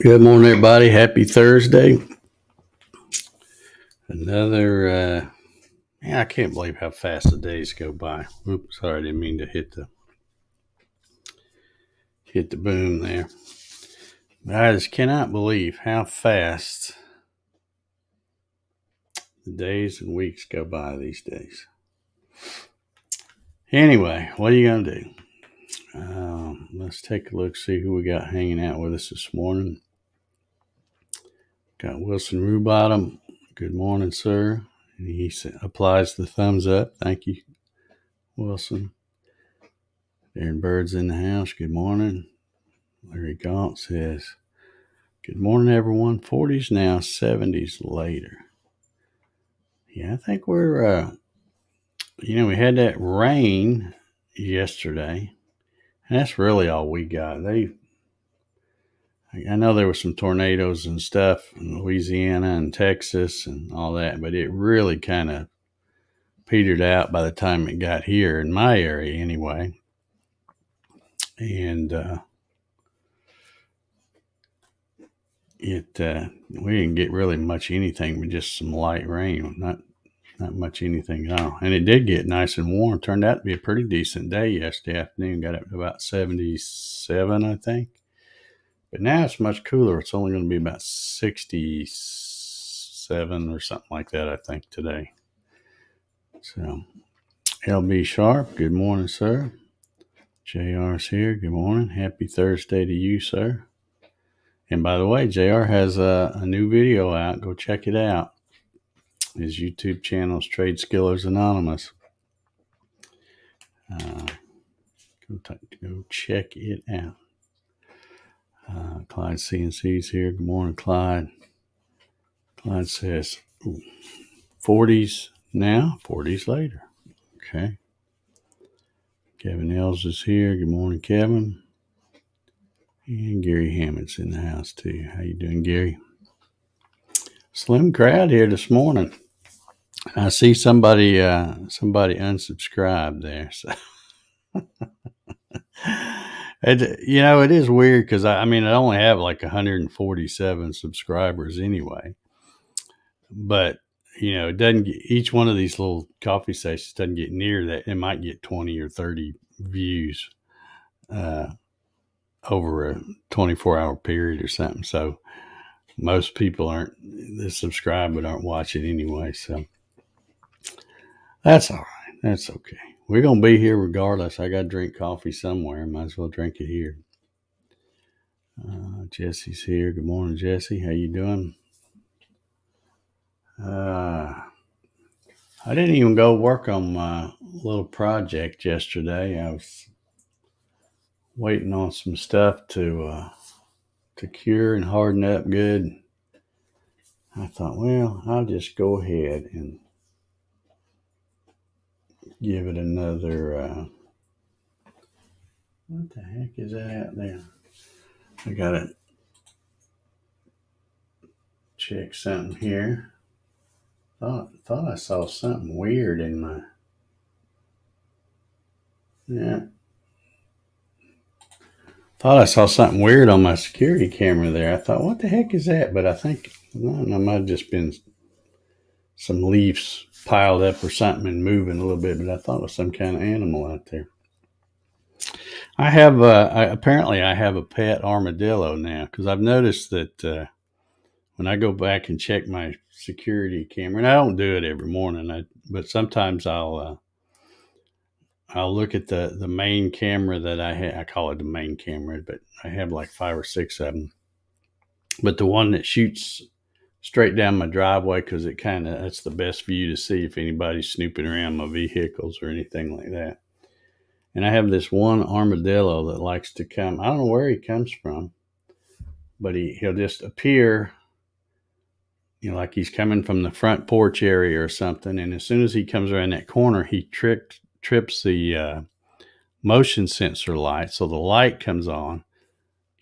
Good morning, everybody. Happy Thursday. Another, I can't believe how fast the days go by. Oops, sorry, I didn't mean to hit the boom there. But I just cannot believe how fast the days and weeks go by these days. Anyway, what are you going to do? Let's take a look, see who we got hanging out with us this morning. Got Wilson Rubottom. Good morning, sir. And he applies the thumbs up. Thank you, Wilson. Darren Bird's in the house. Good morning. Larry Gaunt says, good morning, everyone. 40s now, 70s later. Yeah, I think we're, we had that rain yesterday, and that's really all we got. I know there were some tornadoes and stuff in Louisiana and Texas and all that, but it really kind of petered out by the time it got here in my area anyway. And we didn't get really much anything but just some light rain, not much anything at all. And it did get nice and warm. Turned out to be a pretty decent day yesterday afternoon. Got up to about 77, I think. But now it's much cooler. It's only going to be about 67 or something like that, I think, today. So, LB Sharp, good morning, sir. JR's here. Good morning. Happy Thursday to you, sir. And by the way, JR has a new video out. Go check it out. His YouTube channel is Trade Skillers Anonymous. Go check it out. Clyde CNC's here. Good morning, Clyde. Clyde says, 40s now, 40s later. Okay. Kevin Els is here. Good morning, Kevin. And Gary Hammond's in the house too. How you doing, Gary? Slim crowd here this morning. I see somebody unsubscribed there. So it is weird because I only have like 147 subscribers anyway. But it doesn't get, each one of these little coffee stations doesn't get near that. It might get 20 or 30 views over a 24-hour period or something. So most people aren't subscribed but aren't watching anyway. So that's all right. That's okay. We're going to be here regardless. I got to drink coffee somewhere. Might as well drink it here. Jesse's here. Good morning, Jesse. How you doing? I didn't even go work on my little project yesterday. I was waiting on some stuff to cure and harden up good. I thought, well, I'll just go ahead and give it another. What the heck is that out there? I gotta check something here. Thought I saw something weird in my. Yeah. Thought I saw something weird on my security camera there. I thought, what the heck is that? But I think it might have just been some leaves piled up or something and moving a little bit. But I thought it was some kind of animal out there. I have apparently I have a pet armadillo now because I've noticed that when I go back and check my security camera, and I don't do it every morning, but sometimes I'll look at the main camera that I have. I call it the main camera, but I have like 5 or 6 of them. But the one that shoots straight down my driveway, because that's the best view to see if anybody's snooping around my vehicles or anything like that. And I have this one armadillo that likes to come. I don't know where he comes from, but he'll just appear, like he's coming from the front porch area or something. And as soon as he comes around that corner, he trips the motion sensor light. So the light comes on,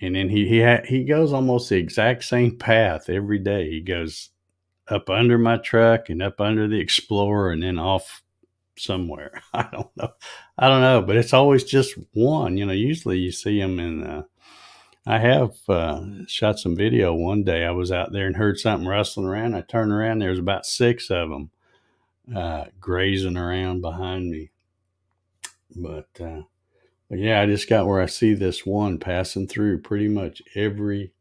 and then he goes almost the exact same path every day. He goes up under my truck and up under the Explorer and then off somewhere. I don't know, but it's always just one. Usually you see them in I have shot some video one day. I was out there and heard something rustling around. I turned around. There was about 6 of them grazing around behind me. But yeah, I just got where I see this one passing through pretty much every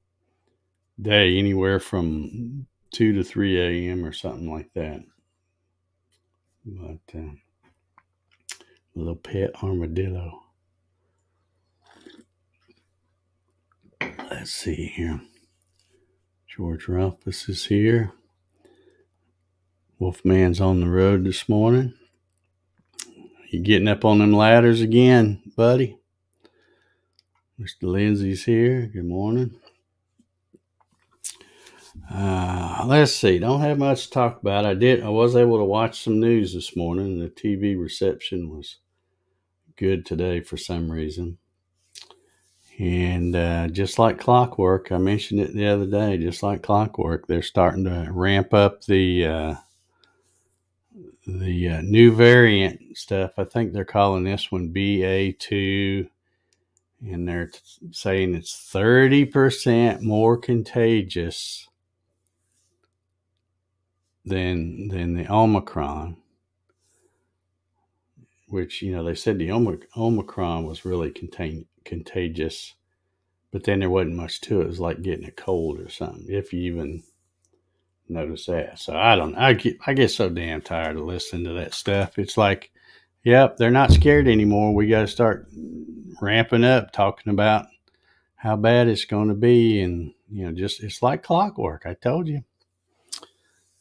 day, anywhere from 2 to 3 a.m. or something like that. But a little pet armadillo. Let's see here. George Rumpus is here. Wolfman's on the road this morning. You getting up on them ladders again, buddy? Mr. Lindsay's here. Good morning. Let's see. Don't have much to talk about. I was able to watch some news this morning. The TV reception was good today for some reason. And just like clockwork, I mentioned it the other day, just like clockwork, they're starting to ramp up the new variant stuff. I think they're calling this one BA2, and they're saying it's 30% more contagious than the Omicron, which, they said the Omicron was really contagious, but then there wasn't much to it. It was like getting a cold or something, if you even notice that. So I get so damn tired of listening to that stuff. It's like, yep, they're not scared anymore. We got to start ramping up, talking about how bad it's going to be. And, just, it's like clockwork. I told you.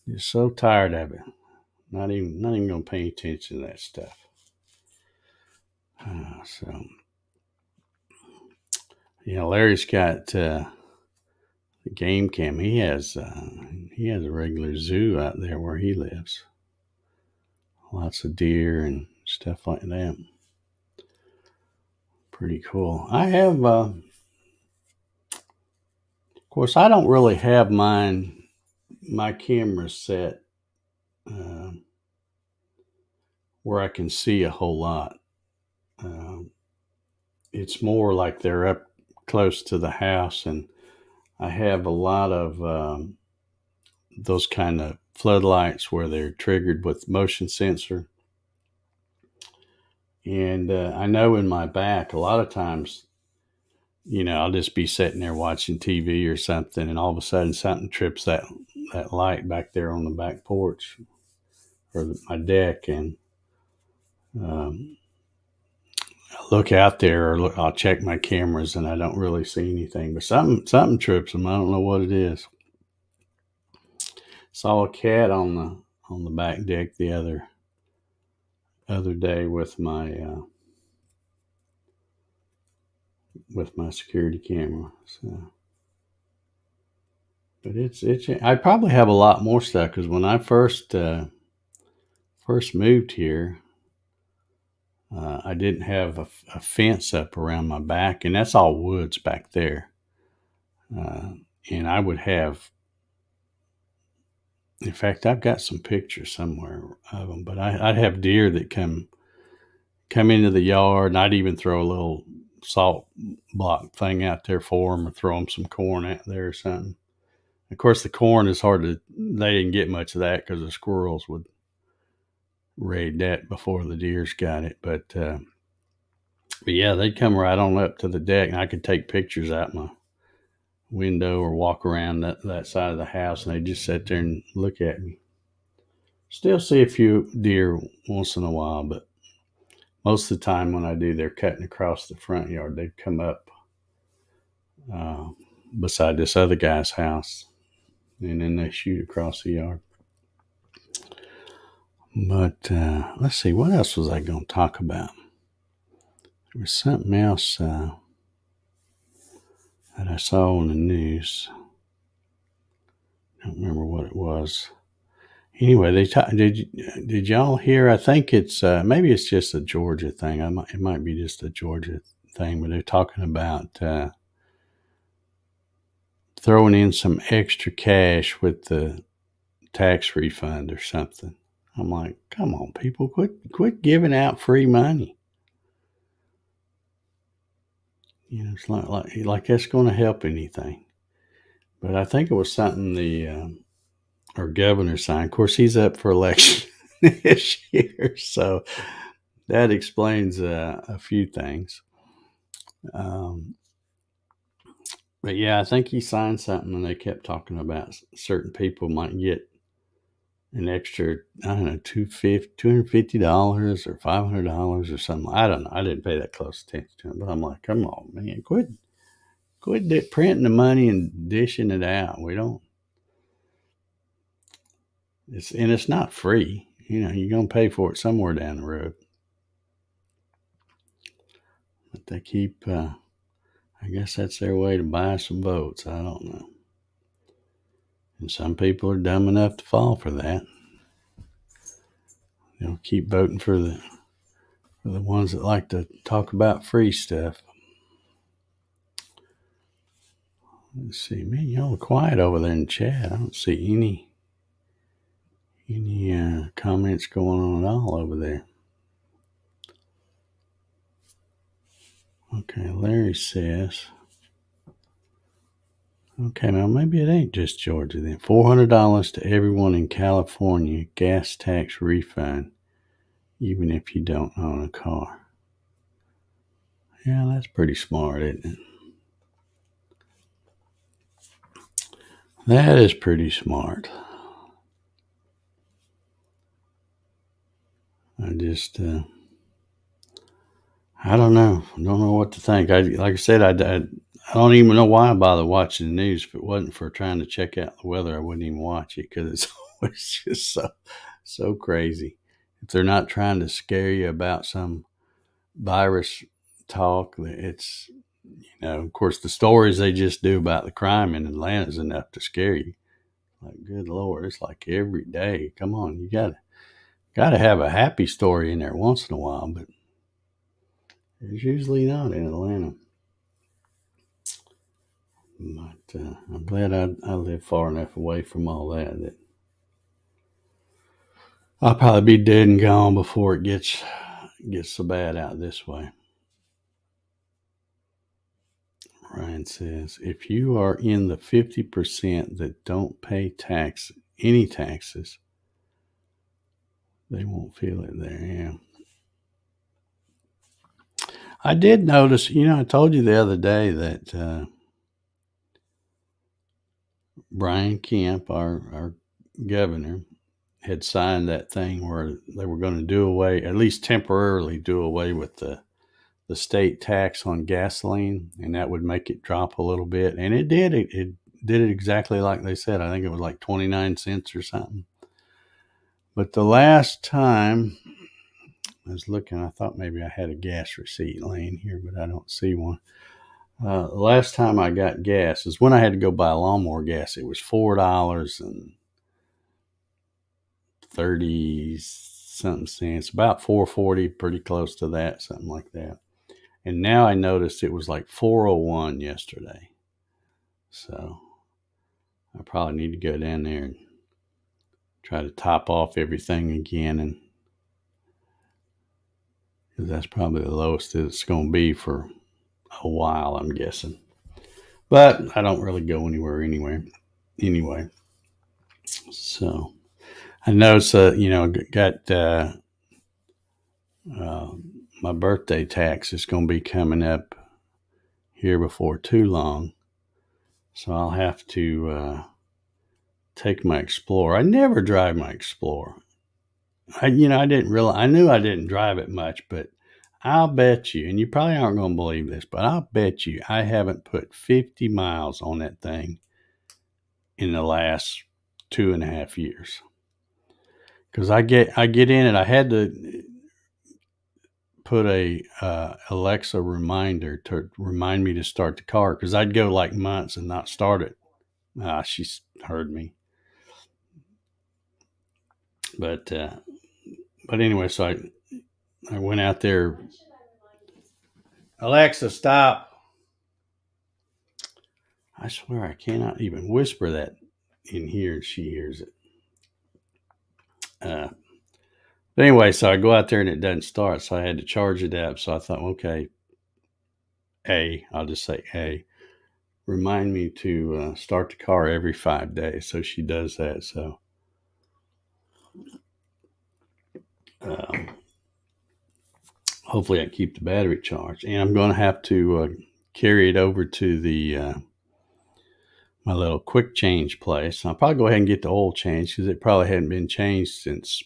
Just so tired of it. Not even going to pay attention to that stuff. Larry's got the game cam. He has a regular zoo out there where he lives. Lots of deer and stuff like that. Pretty cool. I have, of course, I don't really have my camera set where I can see a whole lot. It's more like they're up close to the house, and I have a lot of those kind of floodlights where they're triggered with motion sensor. And I know in my back, a lot of times, I'll just be sitting there watching TV or something, and all of a sudden something trips that light back there on the back porch or my deck, and I look out there, or I'll check my cameras, and I don't really see anything. But something trips them. I don't know what it is. Saw a cat on the back deck the other day with my security camera. So, but it's I probably have a lot more stuff, because when I first moved here, I didn't have a fence up around my back, and that's all woods back there. And I would have, in fact, I've got some pictures somewhere of them, but I'd have deer that come into the yard, and I'd even throw a little salt block thing out there for them, or throw them some corn out there or something. Of course, the corn is they didn't get much of that because the squirrels would raid that before the deers got it. But yeah, they'd come right on up to the deck, and I could take pictures out my window or walk around that side of the house, and they'd just sit there and look at me. Still see a few deer once in a while, but most of the time when I do, they're cutting across the front yard. They'd come up beside this other guy's house, and then they shoot across the yard. But let's see, what else was I going to talk about? There was something else that I saw on the news. I don't remember what it was. Anyway, did y'all hear? I think it's maybe it's just a Georgia thing. It might be just a Georgia thing, but they're talking about throwing in some extra cash with the tax refund or something. I'm like, come on, people, quit giving out free money. It's not like that's going to help anything. But I think it was something the our governor signed. Of course, he's up for election this year, so that explains a few things. Um, but yeah, I think he signed something, and they kept talking about certain people might get an extra, I don't know, $250 or $500 or something. I don't know. I didn't pay that close attention to it, but I'm like, come on, man, quit printing the money and dishing it out. We don't. It's not free. You're gonna pay for it somewhere down the road. But they keep. I guess that's their way to buy some votes. I don't know. And some people are dumb enough to fall for that. They'll keep voting for the ones that like to talk about free stuff. Let's see, man, y'all are quiet over there in the chat. I don't see any comments going on at all over there. Okay, Larry says. Okay, now maybe it ain't just Georgia then. $400 to everyone in California gas tax refund, even if you don't own a car. Yeah, that's pretty smart, isn't it? That is pretty smart. I just, I don't know. I don't know what to think. Like I said, I don't even know why I bother watching the news. If it wasn't for trying to check out the weather, I wouldn't even watch it because it's always just so crazy. If they're not trying to scare you about some virus talk, it's of course the stories they just do about the crime in Atlanta is enough to scare you. Like, good Lord, it's like every day. Come on, you gotta have a happy story in there once in a while, but it's usually not in Atlanta. But I'm glad I live far enough away from all that I'll probably be dead and gone before it gets so bad out this way. Ryan says, if you are in the 50% that don't pay any taxes, they won't feel it there. Yeah. I did notice, I told you the other day that Brian Kemp, our governor, had signed that thing where they were going to do away, at least temporarily do away with the state tax on gasoline, and that would make it drop a little bit. And it did. It did it exactly like they said. I think it was like 29 cents or something. But the last time I was looking, I thought maybe I had a gas receipt laying here, but I don't see one. The last time I got gas is when I had to go buy lawnmower gas. It was $4.30 something cents, about $4.40, pretty close to that, something like that. And now I noticed it was like $4.01 yesterday. So I probably need to go down there and try to top off everything again, and because that's probably the lowest it's going to be for a while, I'm guessing. But I don't really go anywhere anyway. So I noticed, got my birthday tax is going to be coming up here before too long. So I'll have to take my Explorer. I never drive my Explorer. I didn't realize. I knew I didn't drive it much, but I'll bet you, and you probably aren't going to believe this, but I'll bet you I haven't put 50 miles on that thing in the last 2.5 years. Because I get in it. I had to put a Alexa reminder to remind me to start the car because I'd go like months and not start it. She's heard me, but anyway, so I went out there. Alexa, stop! I swear I cannot even whisper that in here, and she hears it. But anyway, so I go out there and it doesn't start, so I had to charge it up. So I thought, okay, I'll just say A, remind me to start the car every 5 days. So she does that. So um, hopefully I keep the battery charged. And I'm going to have to carry it over to the my little quick change place. I'll probably go ahead and get the oil changed because it probably hadn't been changed since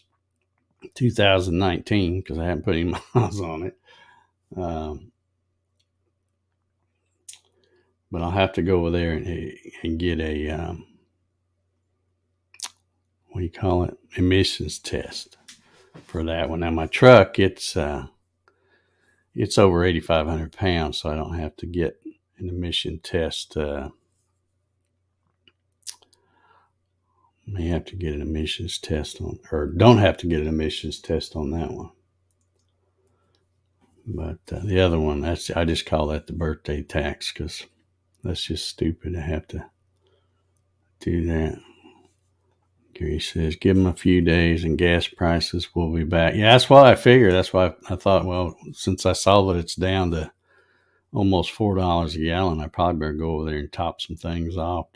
2019 because I haven't put any miles on it. But I'll have to go over there and get a what do you call it, emissions test for that one. Now my truck, it's over 8,500 pounds, so I don't have to get an emission test. May have to get an emissions test on, or don't have to get an emissions test on that one. But the other one, I just call that the birthday tax because that's just stupid to have to do that. Gary says, give them a few days and gas prices will be back. Yeah, that's what I figured. That's why I thought, well, since I saw that it's down to almost $4 a gallon, I probably better go over there and top some things off.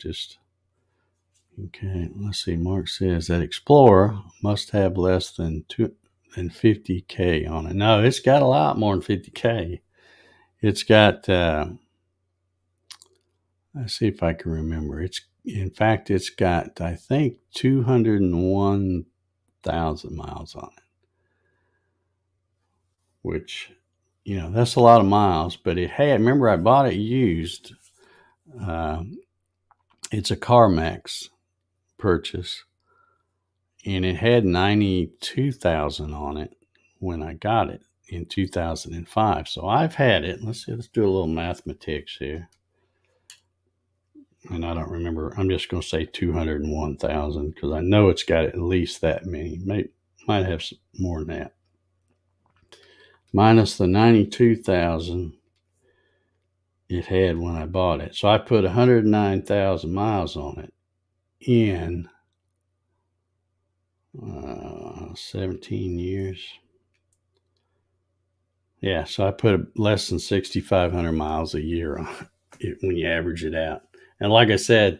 Okay, let's see. Mark says that Explorer must have less than 50K on it. No, it's got a lot more than 50K. It's got, let's see if I can remember. In fact, it's got, I think, 201,000 miles on it, which, that's a lot of miles, but remember I bought it used. It's a CarMax purchase, and it had 92,000 on it when I got it in 2005. So I've had it. Let's do a little mathematics here. And I don't remember. I'm just going to say 201,000 because I know it's got at least that many. Might have some more than that. Minus the 92,000 it had when I bought it. So I put 109,000 miles on it in 17 years. Yeah, so I put less than 6,500 miles a year on it when you average it out. And like I said,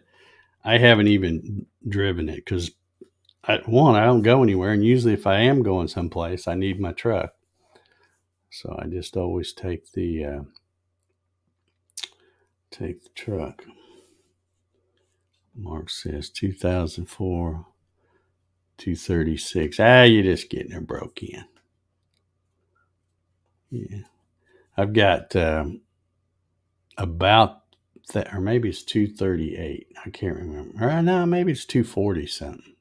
I haven't even driven it because, I don't go anywhere. And usually if I am going someplace, I need my truck. So I just always take the truck. Mark says 2004, 236. You're just getting her broke in. Yeah. I've got about that, or maybe it's 238. I can't remember. Or no, maybe it's 240 something.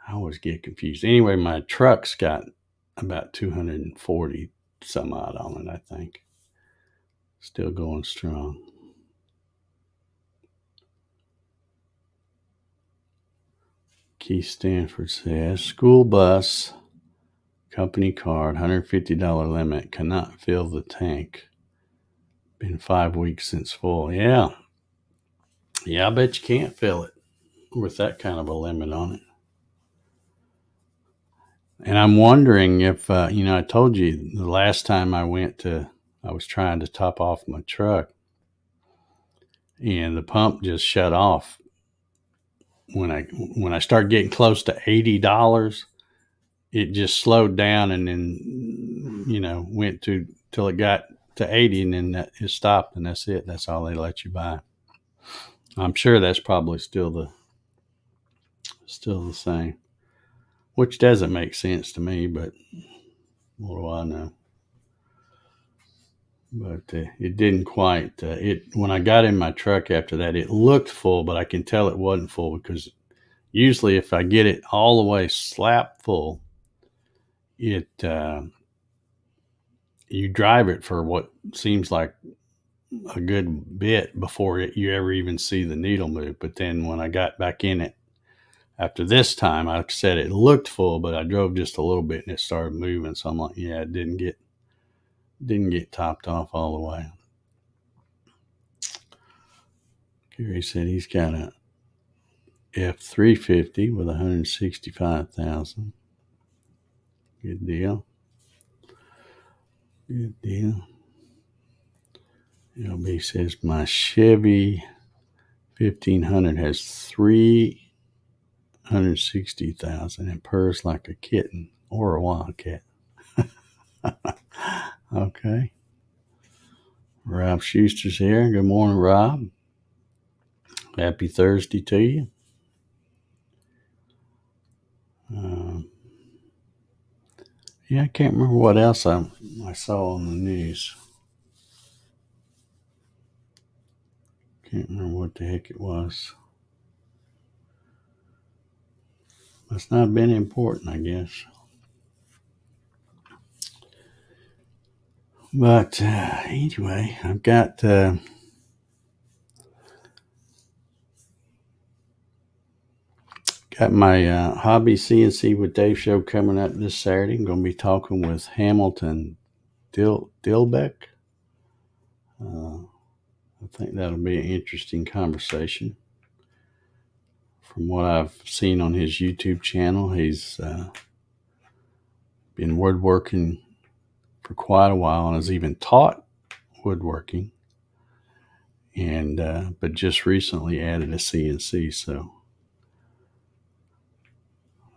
I always get confused. Anyway, my truck's got about 240 some odd on it, I think. Still going strong. Keith Stanford says, school bus, company card, $150 limit, cannot fill the tank. Been 5 weeks since full. Yeah, I bet you can't fill it with that kind of a limit on it. And I'm wondering if, I told you the last time I was trying to top off my truck and the pump just shut off. When I started getting close to $80, it just slowed down and then, went till it got to 80 and then it stopped and that's it. That's all they let you buy. I'm sure that's probably still the same, which doesn't make sense to me, but what do I know? But it didn't quite. When I got in my truck after that, it looked full, but I can tell it wasn't full because usually if I get it all the way slap full, you drive it for what seems like a good bit before you ever even see the needle move. But then when I got back in it after this time, like I said, it looked full, but I drove just a little bit and it started moving. So I'm like, yeah, it didn't get topped off all the way. Gary said he's got a F350 with 165,000. Good deal. LB says my Chevy 1500 has 360,000 and purrs like a kitten or a wildcat. Okay. Rob Schuster's here. Good morning, Rob. Happy Thursday to you. Yeah, I can't remember what else I saw on the news. Can't remember what the heck it was. Must not have been important, I guess. But anyway, I've got my Hobby CNC with Dave show coming up this Saturday. I'm going to be talking with Hamilton Dilbeck. I think that'll be an interesting conversation. From what I've seen on his YouTube channel, he's been woodworking for quite a while and has even taught woodworking, and but just recently added a CNC. So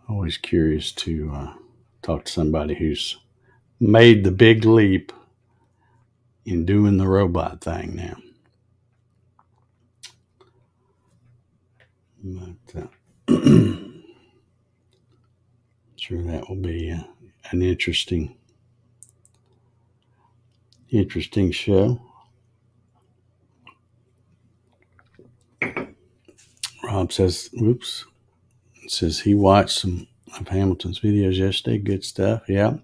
always curious to talk to somebody who's made the big leap in doing the robot thing now. But I'm sure that will be an interesting show. Rob says, "Oops." Says he watched some of Hamilton's videos yesterday. Good stuff. Yeah.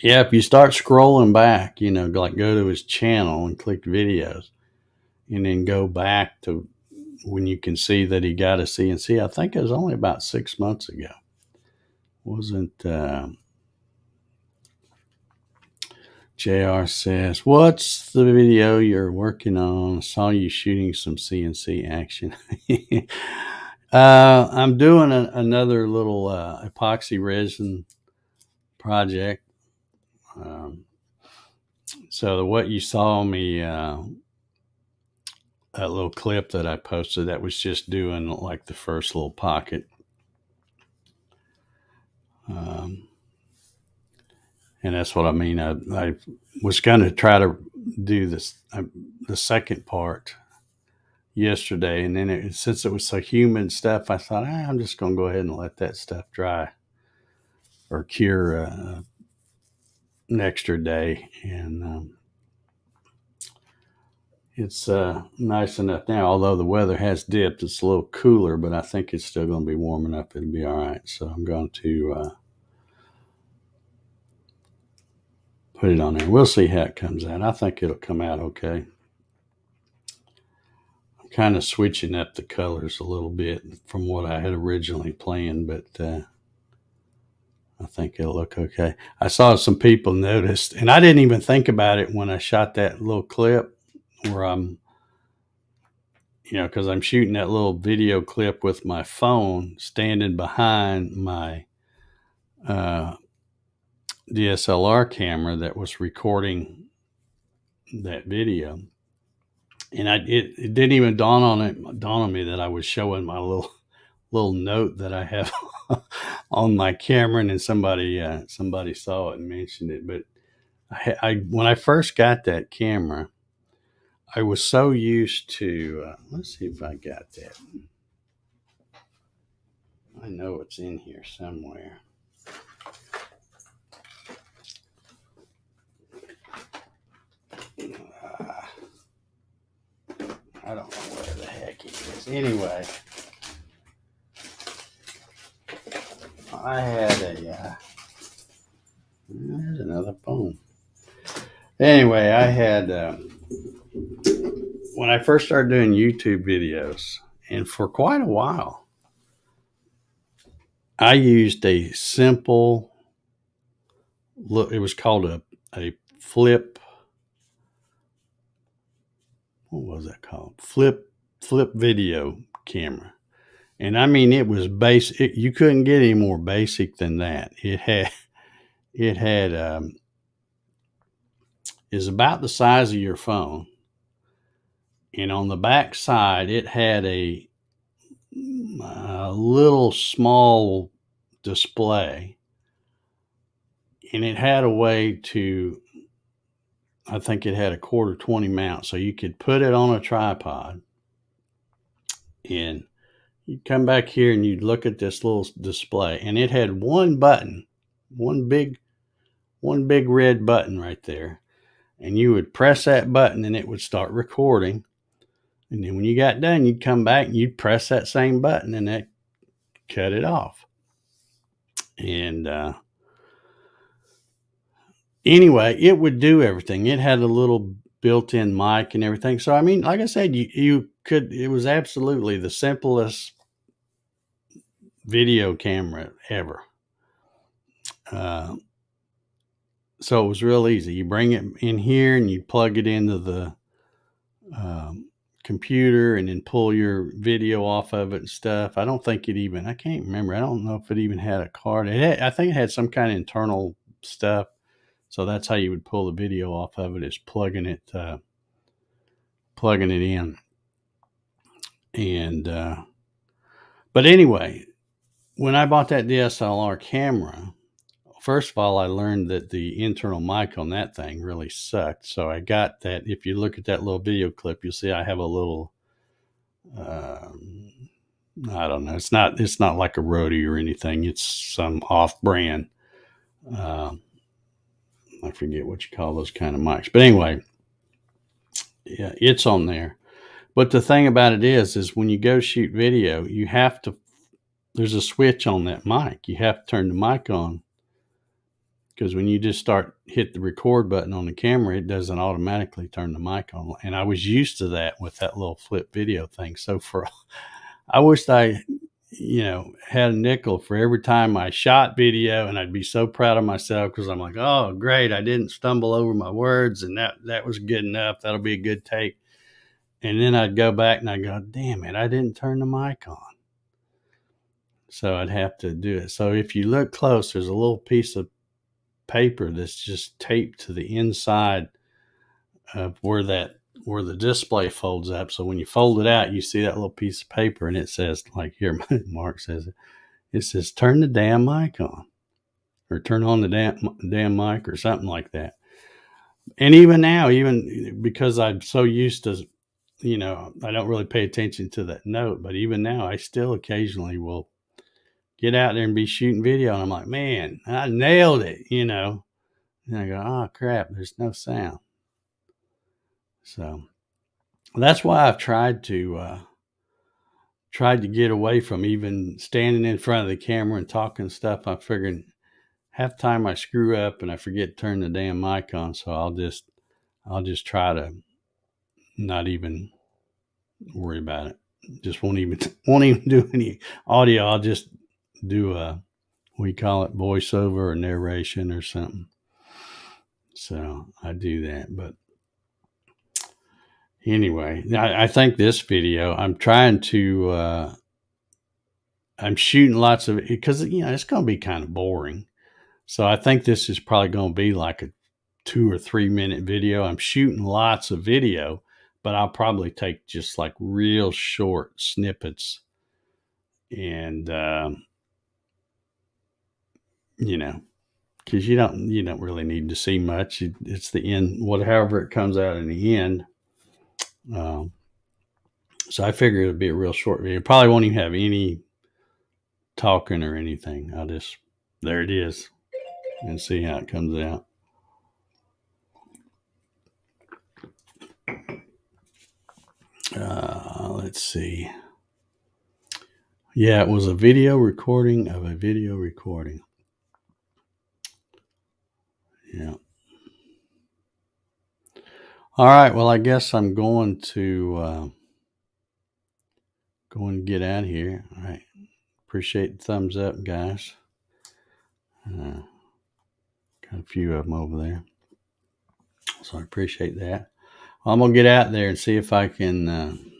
If you start scrolling back, like go to his channel and click videos, and then go back to when you can see that he got a CNC. I think it was only about 6 months ago. Wasn't JR says, what's the video you're working on? I saw you shooting some CNC action. I'm doing another little epoxy resin project. So what you saw me, that little clip that I posted, that was just doing like the first little pocket. And that's what I mean. I was going to try to do this, the second part yesterday. And then since it was so humid stuff, I thought, I'm just going to go ahead and let that stuff dry or cure an extra day. And it's nice enough now, although the weather has dipped. It's a little cooler, but I think it's still going to be warm enough. It'll be all right. So I'm going to put it on there. We'll see how it comes out. I think it'll come out okay. I'm kind of switching up the colors a little bit from what I had originally planned, but I think it'll look okay. I saw some people noticed, and I didn't even think about it when I shot that little clip where I'm, because I'm shooting that little video clip with my phone standing behind my DSLR camera that was recording that video. And it didn't even dawn on me that I was showing my little note that I have on my camera, and then somebody saw it and mentioned it. But when I first got that camera, I was so used to. Let's see if I got that. I know it's in here somewhere. I don't know where the heck it is. Anyway, I had there's another phone. Anyway, I had, when I first started doing YouTube videos, and for quite a while, I used a simple, it was called a flip. What was that called? Flip video camera. And I mean, it was basic. You couldn't get any more basic than that. It is about the size of your phone. And on the back side, it had a little small display, and it had a way to, I think it had a 1/4-20 mount, so you could put it on a tripod, and you'd come back here and you'd look at this little display, and it had one button, one big red button right there, and you would press that button and it would start recording. And then when you got done, you'd come back and you'd press that same button and that cut it off. And anyway, it would do everything. It had a little built-in mic and everything. So, I mean, like I said, you could, it was absolutely the simplest video camera ever. So it was real easy. You bring it in here and you plug it into the computer and then pull your video off of it and stuff. I don't think it even, I can't remember. I don't know if it even had a card. I think it had some kind of internal stuff. So that's how you would pull the video off of it, is plugging it in. And, but anyway, when I bought that DSLR camera, first of all, I learned that the internal mic on that thing really sucked. So I got that. If you look at that little video clip, you'll see I have a little, I don't know. It's not like a Rode or anything. It's some off-brand. I forget what you call those kind of mics. But anyway, yeah, it's on there. But the thing about it is when you go shoot video, you have to, there's a switch on that mic. You have to turn the mic on, because when you just hit the record button on the camera, it doesn't automatically turn the mic on. And I was used to that with that little flip video thing. So I wished I, had a nickel for every time I shot video, and I'd be so proud of myself because I'm like, oh, great, I didn't stumble over my words, and that was good enough. That'll be a good take. And then I'd go back and I'd go, damn it, I didn't turn the mic on. So I'd have to do it. So if you look close, there's a little piece of paper that's just taped to the inside of where the display folds up. So when you fold it out, you see that little piece of paper, and it says, like here, Mark says it says, turn the damn mic on, or turn on the damn mic, or something like that. And even now, even because I'm so used to, I don't really pay attention to that note, but even now I still occasionally will get out there and be shooting video, and I'm like, man, I nailed it, And I go, oh crap, there's no sound. So that's why I've tried to get away from even standing in front of the camera and talking stuff. I figured half the time I screw up and I forget to turn the damn mic on, so I'll just try to not even worry about it. Just won't even do any audio. I'll just do we call it voiceover or narration or something. So I do that. But anyway, I think this video, I'm trying to, I'm shooting lots of it because, it's going to be kind of boring. So I think this is probably going to be like a 2 or 3 minute video. I'm shooting lots of video, but I'll probably take just like real short snippets, and, because you don't really need to see much. It's the end, whatever it comes out in the end. So I figure it'll be a real short video. Probably won't even have any talking or anything. There it is, and see how it comes out. Let's see. Yeah, it was a video recording of a video recording. Yeah. All right. Well, I guess I'm going to get out of here. All right. Appreciate the thumbs up, guys. Got a few of them over there, so I appreciate that. Well, I'm gonna get out there and see if I can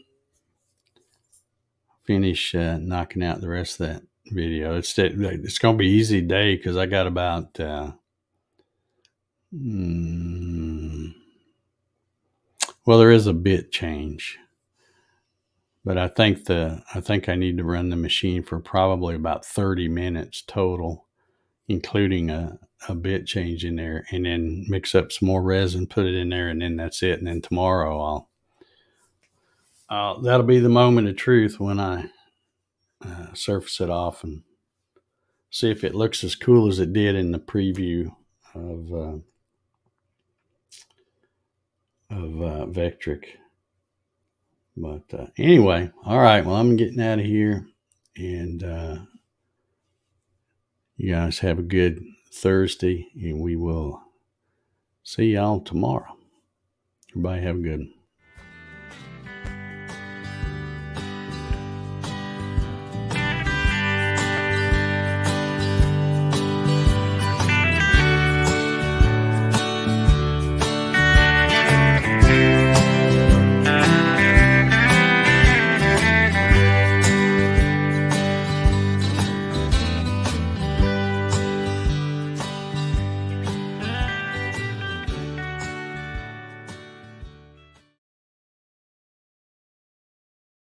finish knocking out the rest of that video. It's gonna be easy day because I got about well, there is a bit change. But I think I need to run the machine for probably about 30 minutes total, including a bit change in there, and then mix up some more resin, put it in there, and then that's it. And then tomorrow that'll be the moment of truth when I surface it off and see if it looks as cool as it did in the preview of Vectric. But anyway, all right. Well, I'm getting out of here, and you guys have a good Thursday, and we will see y'all tomorrow. Everybody have a good one.